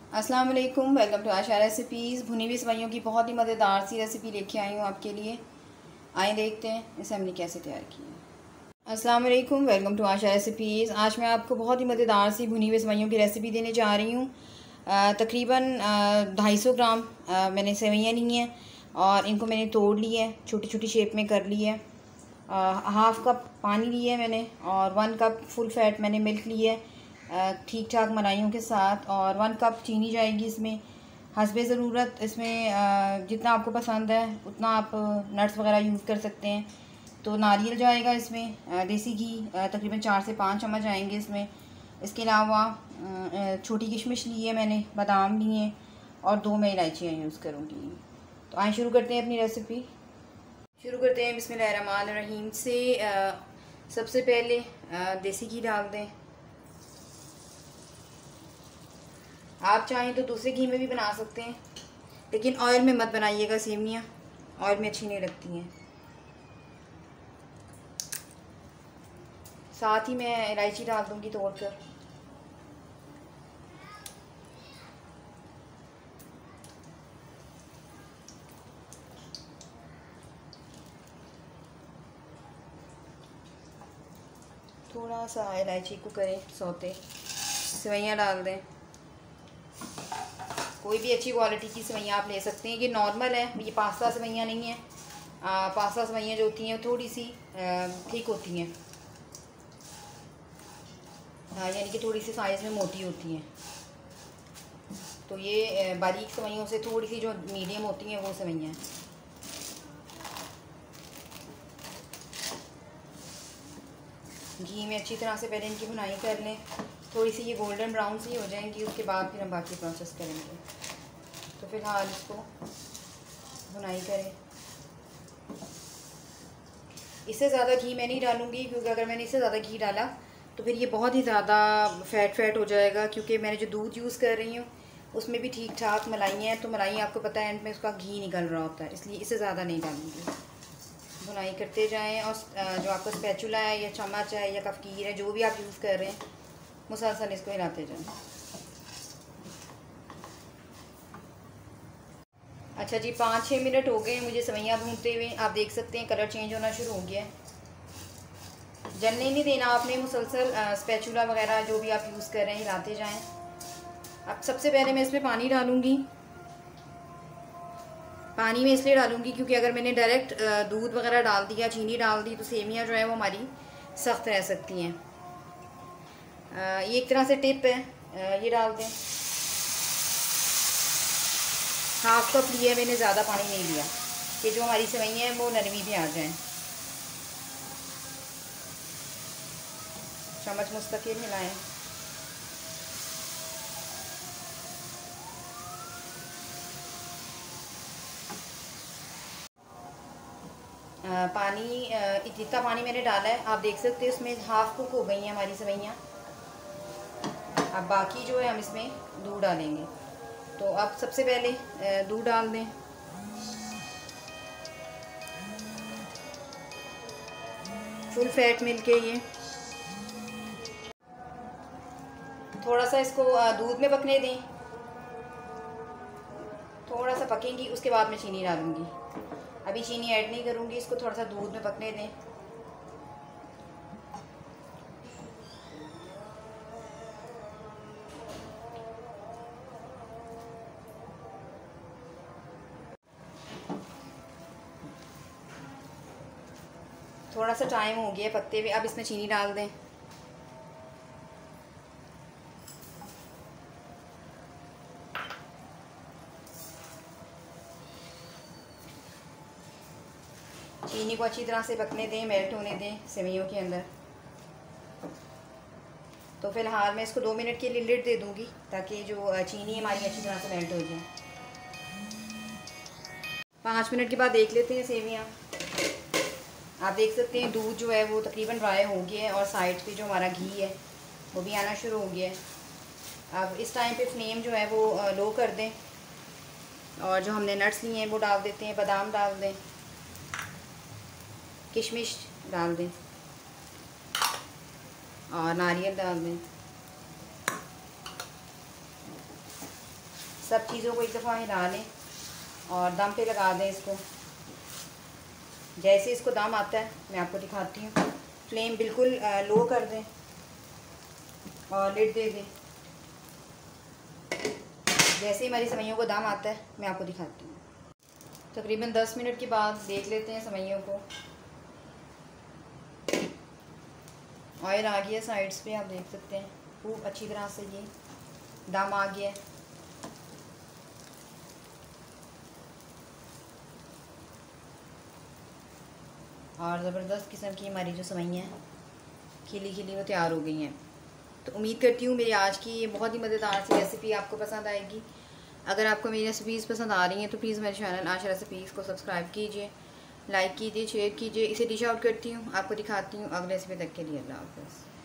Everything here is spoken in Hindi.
अस्सलाम वालेकुम, वेलकम टू आशा रेसिपीज़। भुनी हुई सेवइयों की बहुत ही मज़ेदार सी रेसिपी लेके आई हूँ आपके लिए। आइए देखते हैं इसे हमने कैसे तैयार किया है। अस्सलाम वालेकुम, वेलकम टू आशा रेसिपीज़। आज मैं आपको बहुत ही मज़ेदार सी भुनी हुई सेवइयों की रेसिपी देने जा रही हूँ। तकरीबन 250 ग्राम मैंने सेवइयाँ ली हैं और इनको मैंने तोड़ लिया है, छोटी छोटी शेप में कर ली है। हाफ़ कप पानी लिया है मैंने और 1 कप फुल फैट मैंने मिल्क लिया है ठीक ठाक मलाइयों के साथ, और 1 कप चीनी जाएगी इसमें हस्बे ज़रूरत। इसमें जितना आपको पसंद है उतना आप नट्स वगैरह यूज़ कर सकते हैं। तो नारियल जाएगा इसमें, देसी घी तकरीबन 4 से 5 चम्मच आएंगे इसमें। इसके अलावा छोटी किशमिश ली है मैंने, बादाम लिए हैं और 2 मैं इलायचियाँ यूज़ करूँगी। तो आइए शुरू करते हैं अपनी रेसिपी। शुरू करते हैं बिस्मिल्लाहिर्रहमानिर्रहीम से। सबसे पहले देसी घी डाल दें। आप चाहें तो दूसरे घी में भी बना सकते हैं, लेकिन ऑयल में मत बनाइएगा सेवइयाँ, ऑयल में अच्छी नहीं लगती हैं। साथ ही मैं इलायची डाल दूँगी तोड़कर। थोड़ा सा इलायची को करें सौते। सेवइयाँ डाल दें। कोई भी अच्छी क्वालिटी की सेवइयाँ आप ले सकते हैं। ये नॉर्मल है, ये पास्ता सेवइयाँ नहीं है। पास्ता सेवइयाँ जो होती हैं थोड़ी सी ठीक होती हैं, यानी कि थोड़ी सी साइज़ में मोटी होती हैं। तो ये बारीक सेवइयों से थोड़ी सी जो मीडियम होती हैं वो सेवइयाँ हैं। घी में अच्छी तरह से पहले इनकी भुनाई कर लें। थोड़ी सी ये गोल्डन ब्राउन सी हो जाएंगी, उसके बाद फिर हम बाकी प्रोसेस करेंगे। तो फिलहाल इसको भुनाई करें। इससे ज़्यादा घी मैं नहीं डालूँगी, क्योंकि अगर मैंने इससे ज़्यादा घी डाला तो फिर ये बहुत ही ज़्यादा फैट हो जाएगा। क्योंकि मैंने जो दूध यूज़ कर रही हूँ उसमें भी ठीक ठाक मलाई हैं, तो मलाई आपको पता है एंड में उसका घी निकल रहा होता है, इसलिए इससे ज़्यादा नहीं डालूँगी। भुनाई करते जाएं और जो आपका स्पैचुला है या चम्मच है या कफ़कीर है, जो भी आप यूज़ कर रहे हैं, मुसलसल इसको हिलाते जाएं। अच्छा जी, 5-6 मिनट हो गए मुझे सेवइयाँ भूनते हुए। आप देख सकते हैं कलर चेंज होना शुरू हो गया है। जलने नहीं देना आपने, मुसलसल स्पैचुला वगैरह जो भी आप यूज़ कर रहे हैं हिलाते जाएं। अब सबसे पहले मैं इसमें पानी डालूँगी। पानी में इसलिए डालूँगी क्योंकि अगर मैंने डायरेक्ट दूध वगैरह डाल दिया, चीनी डाल दी, तो सेवइयाँ जो है वो हमारी सख्त रह सकती हैं। ये एक तरह से टिप है, ये डाल दें। हाफ कप लिया मैंने, ज़्यादा पानी नहीं लिया कि जो हमारी सेवइयाँ हैं वो नरमी भी आ जाएं। चम्मच मुस्तकिल हिलाएं। पानी जितना पानी मैंने डाला है आप देख सकते हैं, उसमें हाफ कुक हो गई हैं हमारी सेवइयाँ। अब बाकी जो है हम इसमें दूध डालेंगे। तो अब सबसे पहले दूध डाल दें। फुल फैट मिल्क है ये। थोड़ा सा इसको दूध में पकने दें। थोड़ा सा पकेंगी उसके बाद मैं चीनी डालूँगी। अभी चीनी ऐड नहीं करूँगी, इसको थोड़ा सा दूध में पकने दें। थोड़ा सा टाइम हो गया पकते हुए, अब इसमें चीनी डाल दें। चीनी को अच्छी तरह से पकने दें, मेल्ट होने दें सेवइयों के अंदर। तो फिलहाल मैं इसको 2 मिनट के लिए लिड दे दूँगी ताकि जो चीनी हमारी अच्छी तरह से मेल्ट हो जाए। 5 मिनट के बाद देख लेते हैं सेवइयाँ। आप देख सकते हैं दूध जो है वो तकरीबन ड्राई हो गया है और साइड पे जो हमारा घी है वो भी आना शुरू हो गया है। अब इस टाइम पे फ्लेम जो है वो लो कर दें और जो हमने नट्स लिए हैं वो डाल देते हैं। बादाम डाल दें, किशमिश डाल दें और नारियल डाल दें। सब चीज़ों को एक दफ़ा हिला लें और दम पे लगा दें इसको। जैसे इसको दम आता है मैं आपको दिखाती हूँ। फ्लेम बिल्कुल लो कर दें और लिड दे दें। जैसे ही हमारी सेवइयों को दम आता है मैं आपको दिखाती हूँ। तकरीबन 10 मिनट के बाद देख लेते हैं सेवइयों को। ऑयल आ गया साइड्स पे, आप देख सकते हैं खूब अच्छी तरह से ये दम आ गया है। और ज़बरदस्त किस्म की हमारी जो सेवइयाँ हैं खिली खिली वो तैयार हो गई हैं। तो उम्मीद करती हूँ मेरी आज की ये बहुत ही मज़ेदार सी रेसिपी आपको पसंद आएगी। अगर आपको मेरी रेसिपीज़ पसंद आ रही हैं तो प्लीज़ मेरे चैनल आशा रेसिपीज़ को सब्सक्राइब कीजिए, लाइक कीजिए, शेयर कीजिए। इसे डिश आउट करती हूँ, आपको दिखाती हूँ। अगले रेसिपी तक के लिए अल्लाह हाफ़िज़।